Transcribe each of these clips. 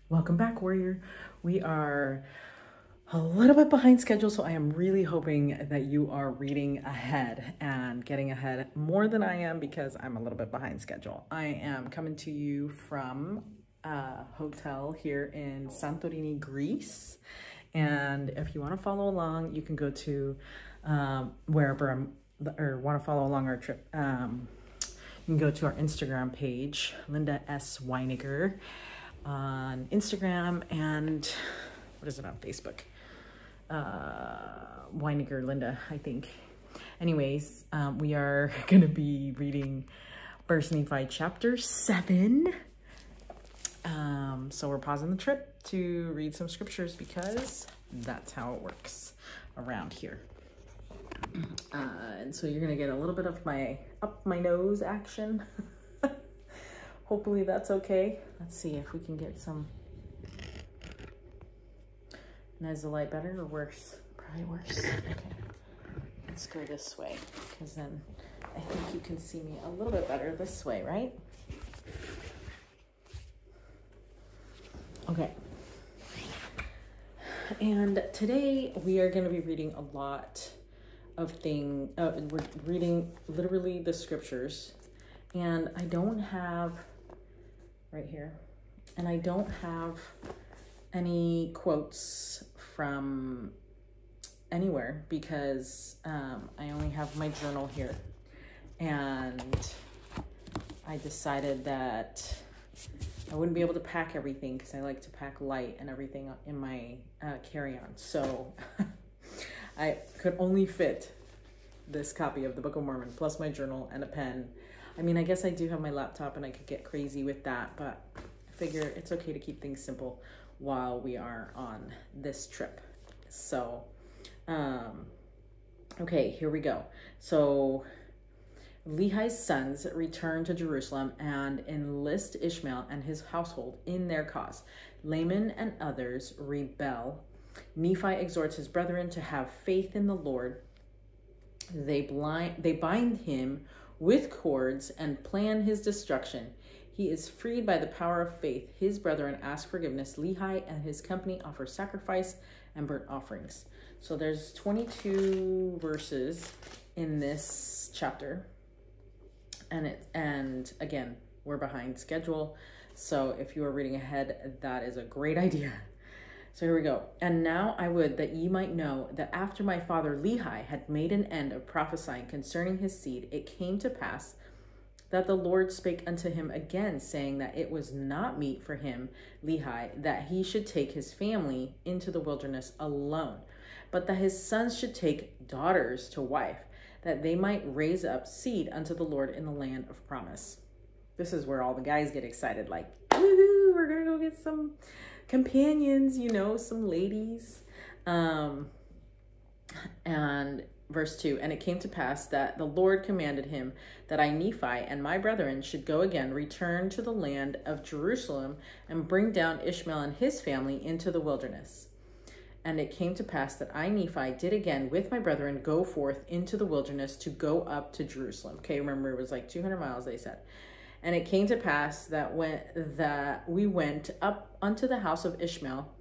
Welcome back, warrior. We are a little bit behind schedule, so I am really hoping that you are reading ahead and getting ahead more than I am because I'm a little bit behind schedule. I am coming to you from a hotel here in Santorini, Greece. And if you want to follow along, you can go to wherever want to follow along our trip. You can go to our Instagram page, Linda S. Winegar, on Instagram, and what is it on Facebook? Winegar Linda, I think. Anyways, we are going to be reading 1 Nephi chapter 7. So we're pausing the trip to read some scriptures because that's how it works around here. And so you're going to get a little bit of my up my nose action. Hopefully that's okay. Let's see if we can get some. And is the light better or worse? Probably worse. Okay. Let's go this way because then I think you can see me a little bit better this way, right? Okay. And today we are going to be reading a lot of things. We're reading literally the scriptures, and I don't have right here, and I don't have any quotes from anywhere because I only have my journal here, and I decided that I wouldn't be able to pack everything because I like to pack light and everything in my carry-on. So I could only fit this copy of the Book of Mormon plus my journal and a pen. I mean, I guess I do have my laptop and I could get crazy with that, but I figure it's okay to keep things simple while we are on this trip. So, okay, here we go. So Lehi's sons return to Jerusalem and enlist Ishmael and his household in their cause. Laman and others rebel. Nephi exhorts his brethren to have faith in the Lord. They bind him with cords and plan his destruction. He is freed by the power of faith. His brethren ask forgiveness. Lehi and his company offer sacrifice and burnt offerings. So there's 22 verses in this chapter. And again, we're behind schedule. So if you are reading ahead, that is a great idea. So here we go. And now I would that ye might know that after my father Lehi had made an end of prophesying concerning his seed, it came to pass that the Lord spake unto him again, saying that it was not meet for him, Lehi, that he should take his family into the wilderness alone, but that his sons should take daughters to wife, that they might raise up seed unto the Lord in the land of promise. This is where all the guys get excited, like, woohoo, we're gonna go get some companions, you know, some ladies. And verse 2, and it came to pass that the Lord commanded him that I, Nephi, and my brethren should go again, return to the land of Jerusalem, and bring down Ishmael and his family into the wilderness. And it came to pass that I, Nephi, did again with my brethren go forth into the wilderness to go up to Jerusalem. Okay, remember it was like 200 miles, they said. And it came to pass that we went up unto the house of Ishmael,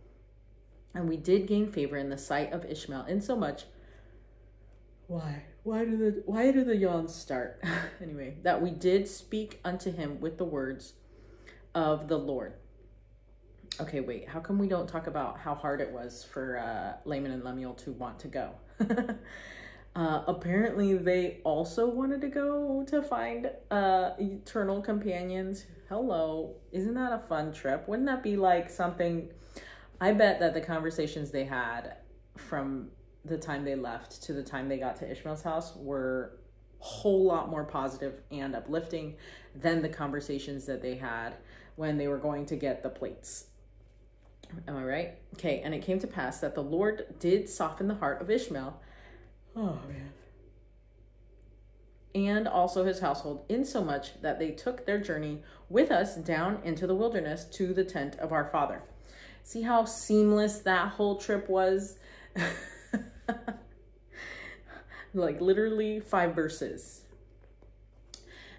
and we did gain favor in the sight of Ishmael, insomuch. Why do the yawns start? Anyway, that we did speak unto him with the words of the Lord. Okay, wait, how come we don't talk about how hard it was for Laman and Lemuel to want to go? Apparently they also wanted to go to find eternal companions. Hello, isn't that a fun trip? Wouldn't that be like something? I bet that the conversations they had from the time they left to the time they got to Ishmael's house were a whole lot more positive and uplifting than the conversations that they had when they were going to get the plates. Am I right? Okay, and it came to pass that the Lord did soften the heart of Ishmael, oh man, and also his household, insomuch that they took their journey with us down into the wilderness to the tent of our father. See how seamless that whole trip was? Like literally 5 verses.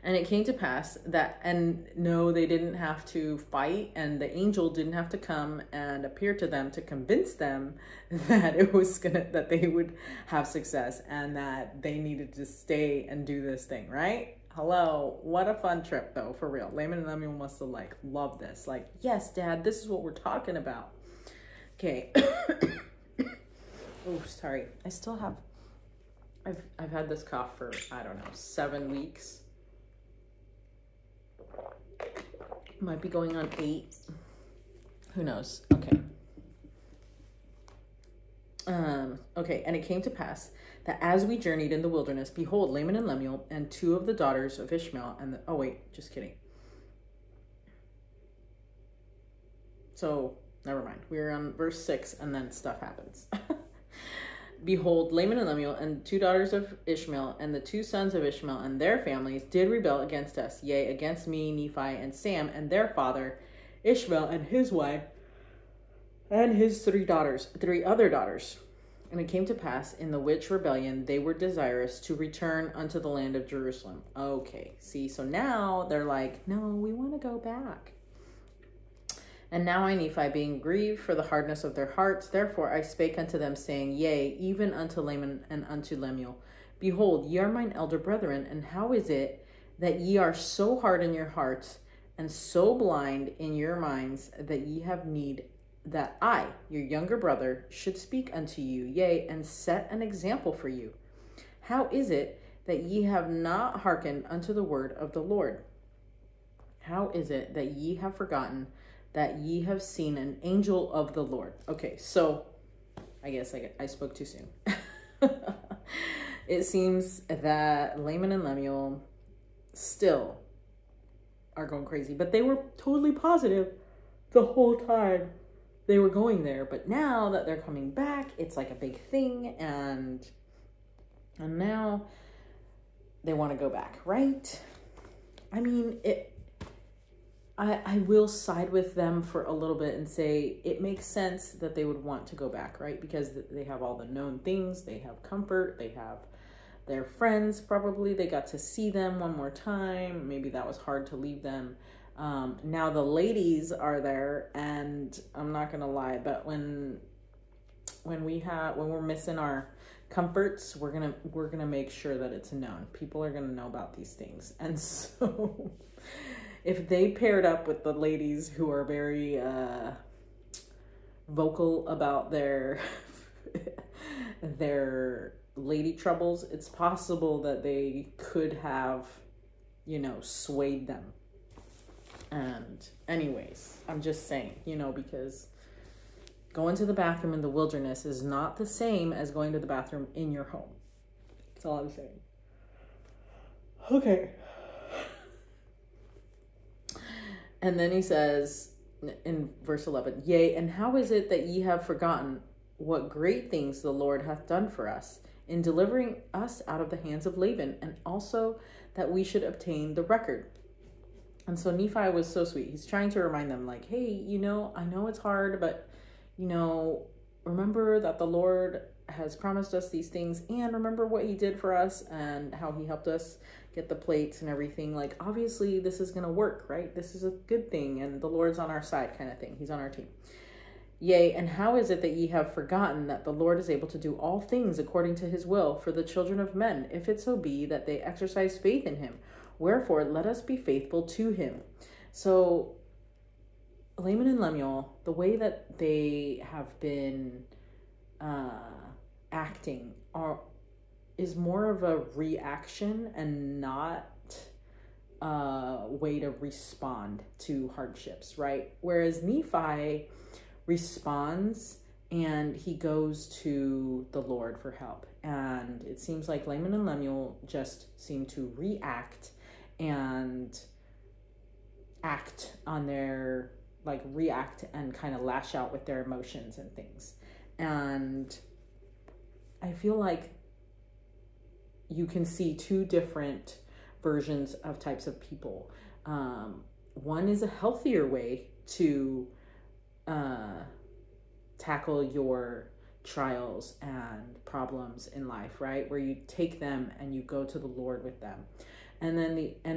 And it came to pass that, and no, they didn't have to fight, and the angel didn't have to come and appear to them to convince them that that they would have success and that they needed to stay and do this thing, right? Hello, what a fun trip though, for real. Laman and Lemuel must have like loved this. Like, yes, Dad, this is what we're talking about. Okay. Oh, sorry. I still have, I've had this cough for, I don't know, 7 weeks. Might be going on 8. Who knows? Okay. Okay, and it came to pass that as we journeyed in the wilderness, behold, Laman and Lemuel and 2 of the daughters of Ishmael and oh wait, just kidding. So never mind. We're on verse 6 and then stuff happens. Behold, Laman and Lemuel and 2 daughters of Ishmael and the 2 sons of Ishmael and their families did rebel against us, yea, against me, Nephi, and Sam, and their father, Ishmael, and his wife, and his 3 other daughters. And it came to pass, in the which rebellion they were desirous to return unto the land of Jerusalem. Okay, see, so now they're like, no, we want to go back. And now I, Nephi, being grieved for the hardness of their hearts, therefore I spake unto them, saying, yea, even unto Laman and unto Lemuel, behold, ye are mine elder brethren, and how is it that ye are so hard in your hearts, and so blind in your minds, that ye have need that I, your younger brother, should speak unto you, yea, and set an example for you? How is it that ye have not hearkened unto the word of the Lord? How is it that ye have forgotten that ye have seen an angel of the Lord? Okay, so I guess I spoke too soon. It seems that Laman and Lemuel still are going crazy, but they were totally positive the whole time they were going there. But now that they're coming back, it's like a big thing, and now they want to go back, right? I mean, I will side with them for a little bit and say it makes sense that they would want to go back, right? Because they have all the known things, they have comfort, they have their friends, probably they got to see them one more time. Maybe that was hard to leave them. Now the ladies are there, and I'm not gonna lie, but when we're missing our comforts, we're gonna make sure that it's known. People are gonna know about these things, and so if they paired up with the ladies who are very vocal about their lady troubles, it's possible that they could have, swayed them. And anyways, I'm just saying, because going to the bathroom in the wilderness is not the same as going to the bathroom in your home. That's all I'm saying. Okay. And then he says in verse 11, yea, and how is it that ye have forgotten what great things the Lord hath done for us in delivering us out of the hands of Laban, and also that we should obtain the record? And so Nephi was so sweet. He's trying to remind them, like, hey, I know it's hard, but, remember that the Lord has promised us these things, and remember what he did for us and how he helped us get the plates and everything. Like, obviously this is going to work, right? This is a good thing, and the Lord's on our side, kind of thing. He's on our team. Yea, and how is it that ye have forgotten that the Lord is able to do all things according to his will for the children of men, if it so be that they exercise faith in him? Wherefore, let us be faithful to him. So Laman and Lemuel, the way that they have been acting is more of a reaction and not a way to respond to hardships, right? Whereas Nephi responds and he goes to the Lord for help. And it seems like Laman and Lemuel just seem to react and act on their, react and kind of lash out with their emotions and things. And I feel like you can see 2 different versions of types of people. One is a healthier way to tackle your trials and problems in life, right? Where you take them and you go to the Lord with them. And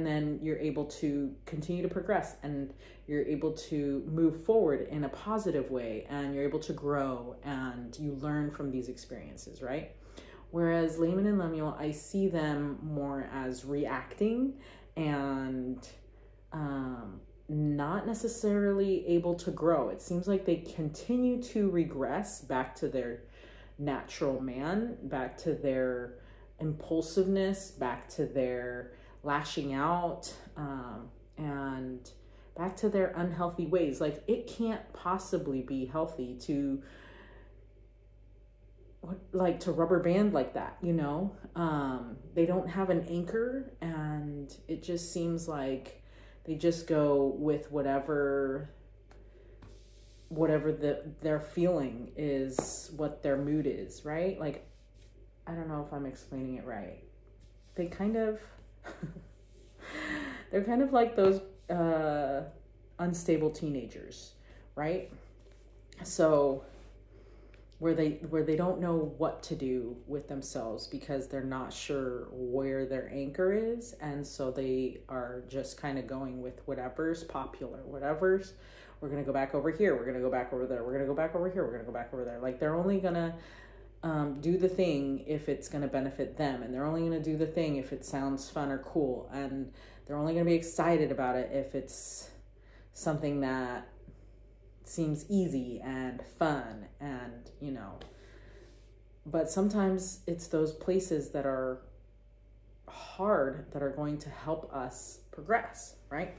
then you're able to continue to progress, and you're able to move forward in a positive way, and you're able to grow, and you learn from these experiences, right? Whereas Laman and Lemuel, I see them more as reacting and not necessarily able to grow. It seems like they continue to regress back to their natural man, back to their impulsiveness, back to their lashing out, and back to their unhealthy ways. Like, it can't possibly be healthy to rubber band like that, you know? They don't have an anchor, and it just seems like they just go with whatever they're feeling is what their mood is, right? Like, I don't know if I'm explaining it right. They kind of, they're kind of like those unstable teenagers, right? So where they don't know what to do with themselves because they're not sure where their anchor is, and so they are just kind of going with whatever's popular, we're gonna go back over here, we're gonna go back over there, we're gonna go back over here, we're gonna go back over there. Like, they're only gonna do the thing if it's gonna benefit them, and they're only gonna do the thing if it sounds fun or cool, and they're only gonna be excited about it if it's something that seems easy and fun, and you know. But sometimes it's those places that are hard that are going to help us progress, right?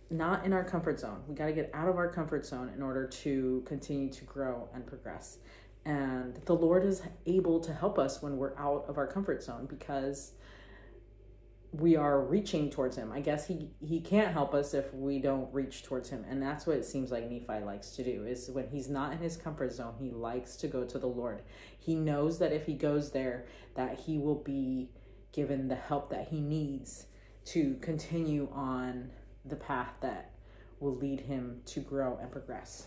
Not in our comfort zone. We got to get out of our comfort zone in order to continue to grow and progress. And the Lord is able to help us when we're out of our comfort zone because we are reaching towards him. I guess he can't help us if we don't reach towards him. And that's what it seems like Nephi likes to do, is when he's not in his comfort zone, he likes to go to the Lord. He knows that if he goes there, that he will be given the help that he needs to continue on the path that will lead him to grow and progress.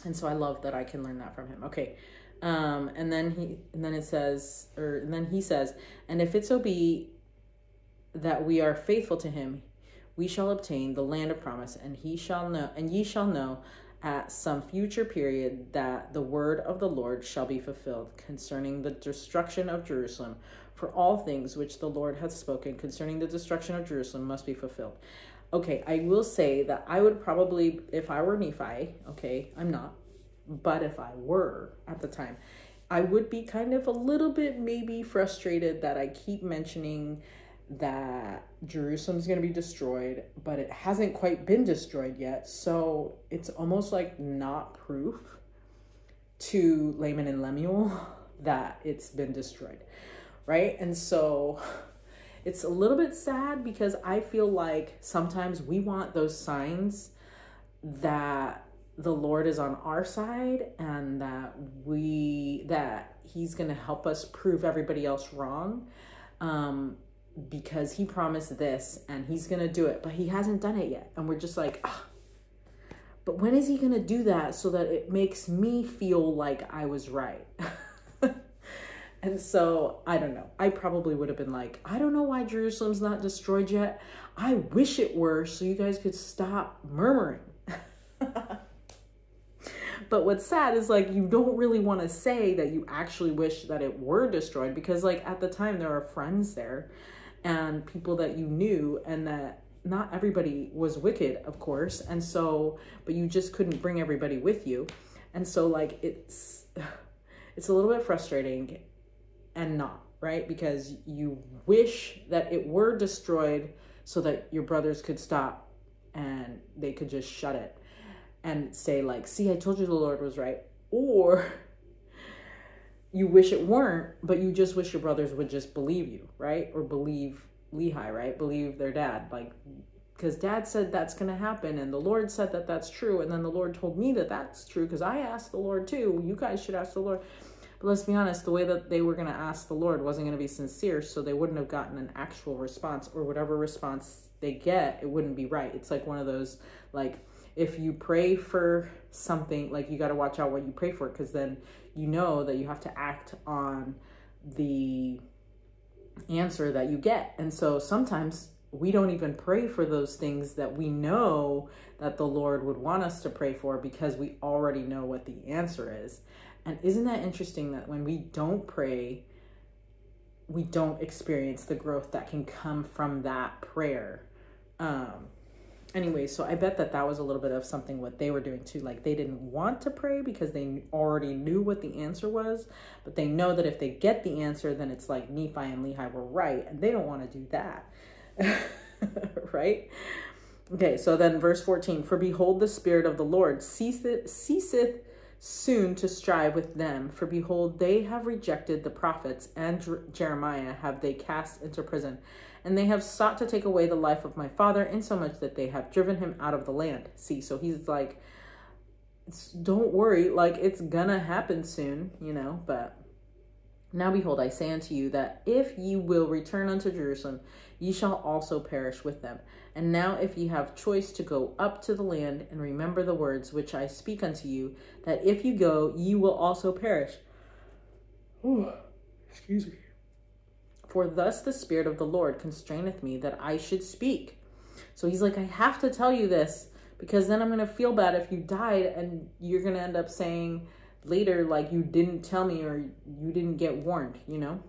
And so I love that I can learn that from him. Okay. And then he says, and if it so be that we are faithful to him, we shall obtain the land of promise, and ye shall know at some future period that the word of the Lord shall be fulfilled concerning the destruction of Jerusalem. For all things which the Lord hath spoken concerning the destruction of Jerusalem must be fulfilled. Okay, I will say that I would probably, if I were Nephi, okay, I'm not, but if I were at the time, I would be kind of a little bit maybe frustrated that I keep mentioning that Jerusalem's going to be destroyed, but it hasn't quite been destroyed yet. So it's almost like not proof to Laman and Lemuel that it's been destroyed, right? And so it's a little bit sad because I feel like sometimes we want those signs that the Lord is on our side and that he's going to help us prove everybody else wrong. Because he promised this and he's going to do it, but he hasn't done it yet. And we're just like, but when is he going to do that so that it makes me feel like I was right? And so I don't know. I probably would have been like, I don't know why Jerusalem's not destroyed yet. I wish it were so you guys could stop murmuring. But what's sad is like, you don't really want to say that you actually wish that it were destroyed, because like at the time there are friends there and people that you knew, and that not everybody was wicked, of course. And so, but you just couldn't bring everybody with you. And so like, it's a little bit frustrating and not, right? Because you wish that it were destroyed so that your brothers could stop and they could just shut it and say like, see, I told you the Lord was right. Or you wish it weren't, but you just wish your brothers would just believe you, right? Or believe Lehi, right? Believe their dad. Like, because dad said that's going to happen, and the Lord said that that's true, and then the Lord told me that that's true because I asked the Lord too. You guys should ask the Lord. But let's be honest, the way that they were going to ask the Lord wasn't going to be sincere, so they wouldn't have gotten an actual response, or whatever response they get, it wouldn't be right. It's like one of those, like, if you pray for something, like, you got to watch out what you pray for, because then you know that you have to act on the answer that you get. And so sometimes we don't even pray for those things that we know that the Lord would want us to pray for, because we already know what the answer is. And isn't that interesting that when we don't pray, we don't experience the growth that can come from that prayer? Anyway, so I bet that was a little bit of something what they were doing too. Like, they didn't want to pray because they already knew what the answer was, but they know that if they get the answer, then it's like Nephi and Lehi were right, and they don't want to do that. Right? Okay, so then verse 14, for behold, the Spirit of the Lord ceaseth soon to strive with them. For behold, they have rejected the prophets, and Jeremiah have they cast into prison. And they have sought to take away the life of my father, insomuch that they have driven him out of the land. See, so he's like, don't worry, like, it's gonna happen soon, you know. But now behold, I say unto you that if ye will return unto Jerusalem, ye shall also perish with them. And now if ye have choice to go up to the land, and remember the words which I speak unto you, that if you go, ye will also perish. Ooh, excuse me. For thus the Spirit of the Lord constraineth me that I should speak. So he's like, I have to tell you this, because then I'm going to feel bad if you died, and you're going to end up saying later, like, you didn't tell me, or you didn't get warned, you know.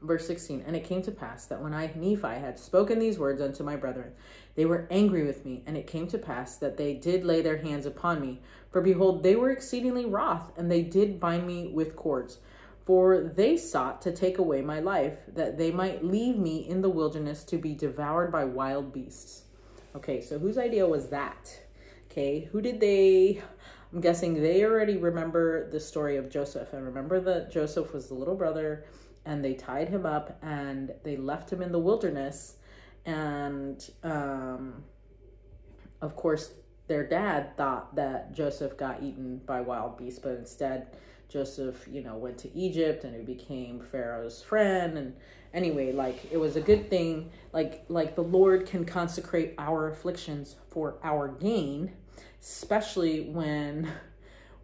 Verse 16, and it came to pass that when I, Nephi, had spoken these words unto my brethren, they were angry with me. And it came to pass that they did lay their hands upon me. For behold, they were exceedingly wroth, and they did bind me with cords. For they sought to take away my life, that they might leave me in the wilderness to be devoured by wild beasts. Okay, so whose idea was that? Okay, who did they... I'm guessing they already remember the story of Joseph. And remember that Joseph was the little brother, and they tied him up, and they left him in the wilderness. And, of course, their dad thought that Joseph got eaten by wild beasts, but instead Joseph, you know, went to Egypt, and he became Pharaoh's friend. And anyway, like, it was a good thing. Like the Lord can consecrate our afflictions for our gain, especially when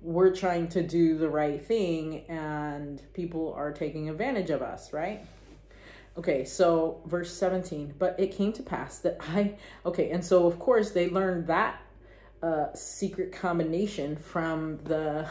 we're trying to do the right thing and people are taking advantage of us, right? Okay, so verse 17, but it came to pass that and so of course they learned that secret combination from the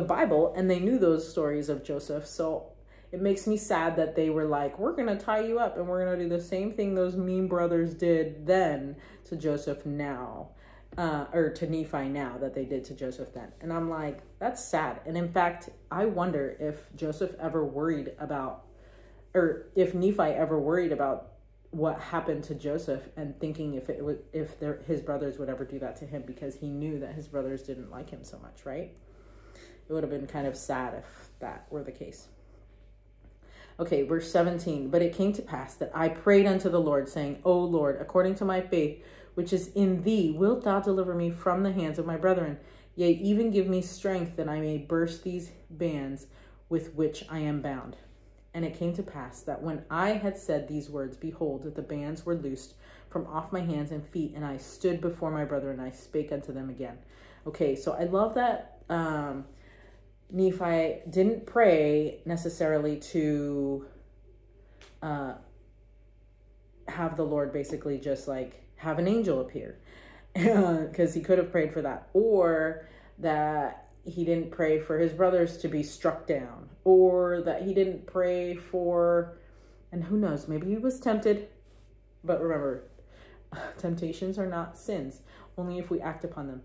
Bible, and they knew those stories of Joseph. So it makes me sad that they were like, we're going to tie you up, and we're going to do the same thing those mean brothers did then to Joseph now. Or to Nephi now that they did to Joseph then. And I'm like, that's sad. And in fact, I wonder if Joseph ever worried about, or if Nephi ever worried about what happened to Joseph, and thinking if his brothers would ever do that to him, because he knew that his brothers didn't like him so much, right? It would have been kind of sad if that were the case. Okay, verse 17, but it came to pass that I prayed unto the Lord, saying, O Lord, according to my faith, which is in thee, wilt thou deliver me from the hands of my brethren? Yea, even give me strength that I may burst these bands with which I am bound. And it came to pass that when I had said these words, behold, the bands were loosed from off my hands and feet, and I stood before my brethren, and I spake unto them again. Okay, so I love that Nephi didn't pray necessarily to have the Lord basically just like have an angel appear, because he could have prayed for that, or that he didn't pray for his brothers to be struck down, or that he didn't pray for, and who knows, maybe he was tempted. But remember, temptations are not sins, only if we act upon them.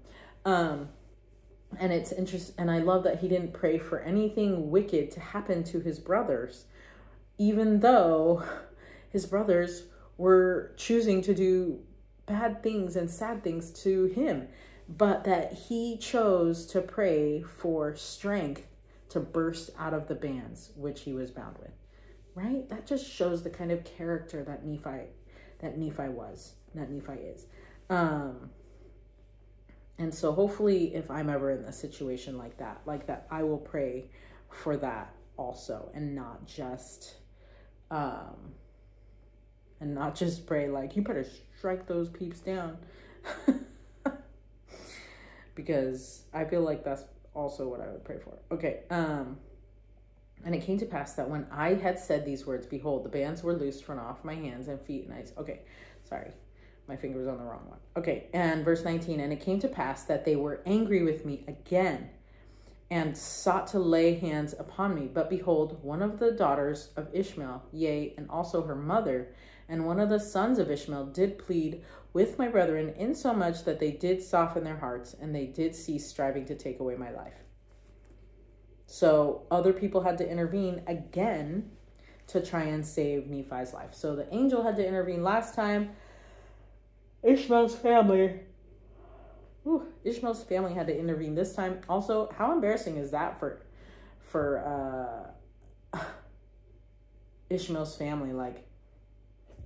And it's interesting, and I love that he didn't pray for anything wicked to happen to his brothers, even though his brothers were choosing to do bad things and sad things to him, but that he chose to pray for strength to burst out of the bands which he was bound with. Right? That just shows the kind of character that Nephi is. And so hopefully if I'm ever in a situation like that, I will pray for that also, and not just pray like, you better strike those peeps down. Because I feel like that's also what I would pray for. Okay. And it came to pass that when I had said these words, behold, the bands were loosed from off my hands and feet. And okay, sorry, my finger was on the wrong one. Okay, and verse 19, and it came to pass that they were angry with me again and sought to lay hands upon me. But behold, one of the daughters of Ishmael, yea, and also her mother, and one of the sons of Ishmael did plead with my brethren, insomuch that they did soften their hearts, and they did cease striving to take away my life. So other people had to intervene again to try and save Nephi's life. So the angel had to intervene last time. Ishmael's family had to intervene this time. Also, how embarrassing is that for Ishmael's family, like,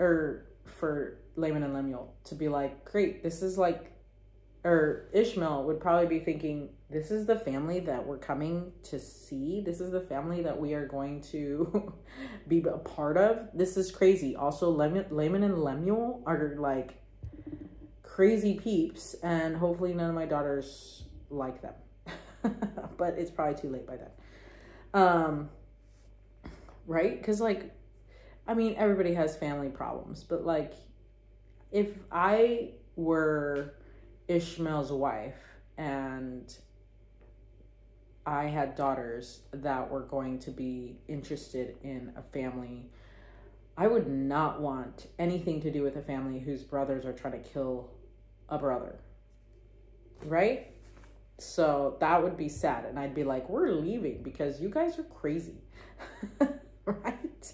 or for Laman and Lemuel to be like, great, this is like, or Ishmael would probably be thinking, this is the family that we're coming to see. This is the family that we are going to be a part of. This is crazy. Also, Laman and Lemuel are like crazy peeps, and hopefully none of my daughters like them. But it's probably too late by then. Right? Because, like, I mean, everybody has family problems, but like, if I were Ishmael's wife and I had daughters that were going to be interested in a family, I would not want anything to do with a family whose brothers are trying to kill a brother, right? So that would be sad, and I'd be like, we're leaving because you guys are crazy. Right?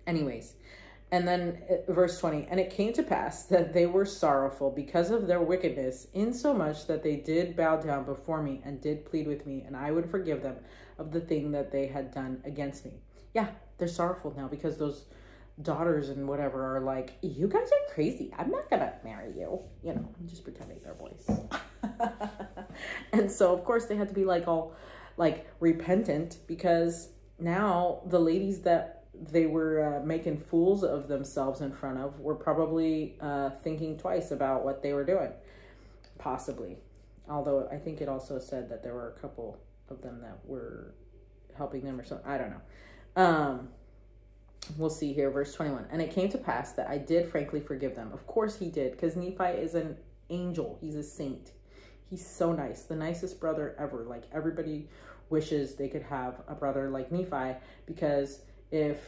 Anyways, and then verse 20, and it came to pass that they were sorrowful because of their wickedness, insomuch that they did bow down before me and did plead with me, and I would forgive them of the thing that they had done against me. Yeah, they're sorrowful now because those daughters and whatever are like, you guys are crazy. I'm not gonna marry you. You know, I'm just pretending their voice. And so, of course, they had to be like all like repentant, because now the ladies that they were making fools of themselves in front of were probably thinking twice about what they were doing, possibly. Although I think it also said that there were a couple of them that were helping them or something. I don't know. We'll see here, verse 21. And it came to pass that I did frankly forgive them. Of course he did, because Nephi is an angel. He's a saint. He's so nice. The nicest brother ever. Like, everybody wishes they could have a brother like Nephi, because if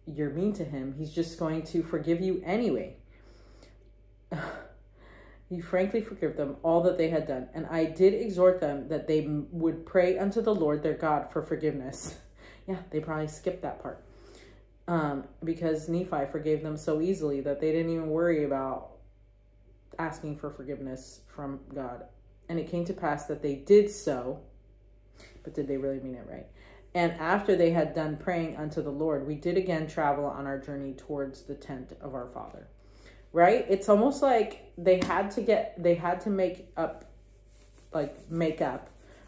you're mean to him, he's just going to forgive you anyway. He frankly forgave them all that they had done. And I did exhort them that they would pray unto the Lord their God for forgiveness. Yeah, they probably skipped that part. Because Nephi forgave them so easily that they didn't even worry about asking for forgiveness from God. And it came to pass that they did so, but did they really mean it, right? And after they had done praying unto the Lord, we did again travel on our journey towards the tent of our father. Right? It's almost like they had to make up,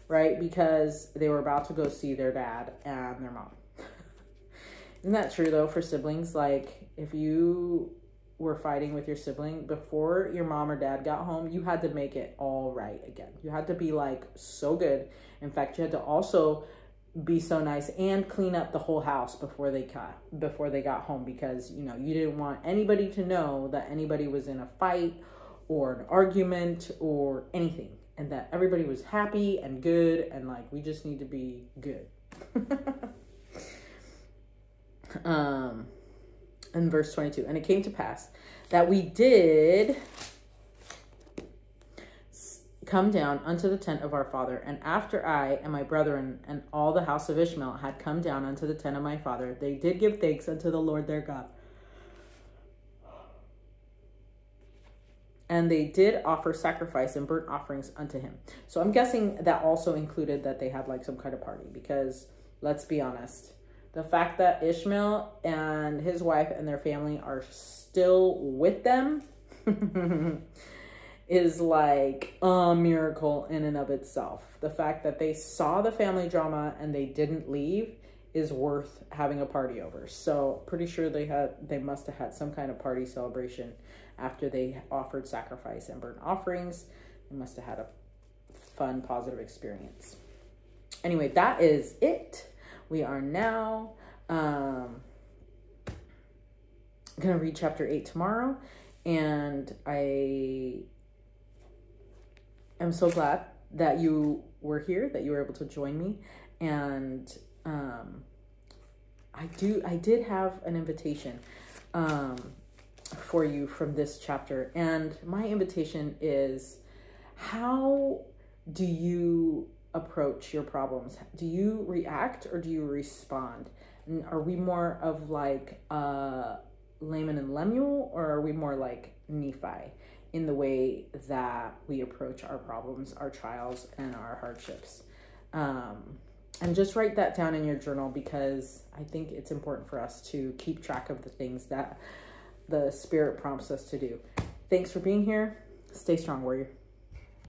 right? Because they were about to go see their dad and their mom. Isn't that true though for siblings? Like, if you were fighting with your sibling before your mom or dad got home, you had to make it all right again. You had to be like so good. In fact, you had to also be so nice and clean up the whole house before they got home, because, you know, you didn't want anybody to know that anybody was in a fight or an argument or anything, and that everybody was happy and good, and like, we just need to be good. In verse 22, and it came to pass that we did come down unto the tent of our father, and after I and my brethren and all the house of Ishmael had come down unto the tent of my father, they did give thanks unto the Lord their God. And they did offer sacrifice and burnt offerings unto him. So I'm guessing that also included that they had like some kind of party, because let's be honest, the fact that Ishmael and his wife and their family are still with them is like a miracle in and of itself. The fact that they saw the family drama and they didn't leave is worth having a party over. So pretty sure they must have had some kind of party celebration after they offered sacrifice and burnt offerings. They must have had a fun, positive experience. Anyway, that is it. We are now going to read chapter 8 tomorrow. And I am so glad that you were here, that you were able to join me. And I did have an invitation for you from this chapter. And my invitation is, how do you approach your problems? Do you react or do you respond? And are we more of like Laman and Lemuel, or are we more like Nephi in the way that we approach our problems, our trials, and our hardships? And just write that down in your journal, because I think it's important for us to keep track of the things that the Spirit prompts us to do. Thanks for being here. Stay strong, warrior.